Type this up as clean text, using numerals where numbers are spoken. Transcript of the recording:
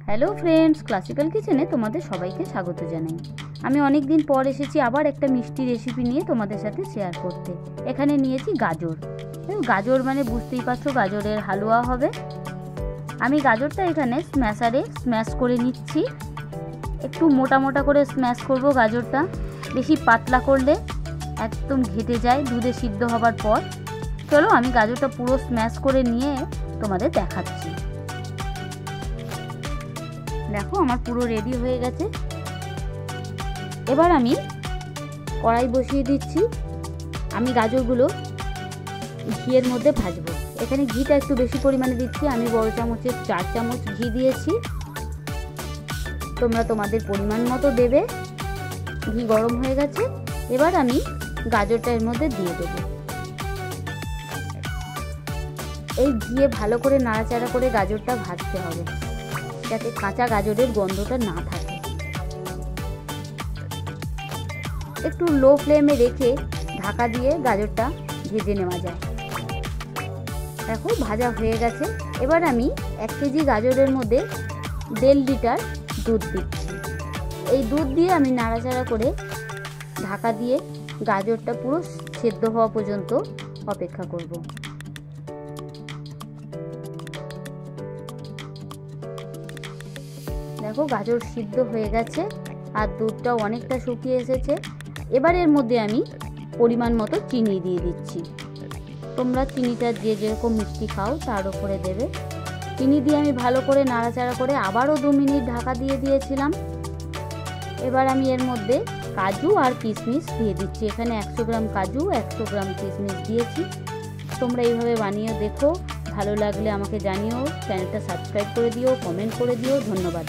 Hello friends, classical কিচেনে তোমাদের সবাইকে স্বাগত জানাই। আমি অনেক দিন পর এসেছি আবার একটা মিষ্টি রেসিপি নিয়ে তোমাদের সাথে শেয়ার করতে। এখানে নিয়েছি গাজর। গাজর মানে বুঝতেই পারছো, গাজরের হালুয়া হবে। আমি গাজরটা এখানে স্ম্যাশারে স্ম্যাশ করে নিচ্ছি। একটু মোটা মোটা করে স্ম্যাশ করব গাজরটা, বেশি পাতলা করলে একদম ঘেটে যায় দুধে সিদ্ধ হবার পর। চলো আমি গাজরটা পুরো স্ম্যাশ করে নিয়ে তোমাদের দেখাচ্ছি। দেখো আমার পুরো রেডি হয়ে গেছে। এবার আমি কড়াই বসিয়ে দিচ্ছি। আমি গাজরগুলো ঘিয়ের মধ্যে ভাজবো। এখানে ঘিটা একটু বেশি পরিমাণে দিচ্ছি। আমি বড় চামচের 4 চামচ ঘি দিয়েছি। তোমরা তোমাদের পরিমাণ মতো দেবে। ঘি গরম হয়ে গেছে। এবার আমি গাজরটা এর মধ্যে দিয়ে দেবো। এই ঘিয়ে ভালো করে নাড়াচাড়া করে গাজরটা ভাজতে হবে, যাতে কাঁচা গাজরের গন্ধটা না থাকে। একটু লো ফ্লেমে রেখে ঢাকা দিয়ে গাজরটা ভেজে নেওয়া যায়। দেখো ভাজা হয়ে গেছে। এবার আমি 1 কেজি গাজরের মধ্যে 1.5 লিটার দুধ দিচ্ছি। এই দুধ দিয়ে আমি নাড়াচাড়া করে ঢাকা দিয়ে গাজরটা পুরো সেদ্ধ হওয়া পর্যন্ত অপেক্ষা করব। দেখো গাজর সিদ্ধ হয়ে গেছে আর দুধটাও অনেকটা শুকিয়ে এসেছে। এবার এর মধ্যে আমি পরিমাণ মতো চিনি দিয়ে দিচ্ছি। তোমরা চিনিটা যে যেরকম মিষ্টি খাও তার উপরে দেবে। চিনি দিয়ে আমি ভালো করে নাড়াচাড়া করে আবারও 2 মিনিট ঢাকা দিয়ে দিয়েছিলাম। এবার আমি এর মধ্যে কাজু আর কিশমিশ দিয়ে দিচ্ছি। এখানে 100 গ্রাম কাজু, 100 গ্রাম কিশমিশ দিয়েছি। তোমরা এইভাবে বানিয়ে দেখো। ভালো লাগলে আমাকে জানিও। চ্যানেলটা সাবস্ক্রাইব করে দিও, কমেন্ট করে দিও। ধন্যবাদ।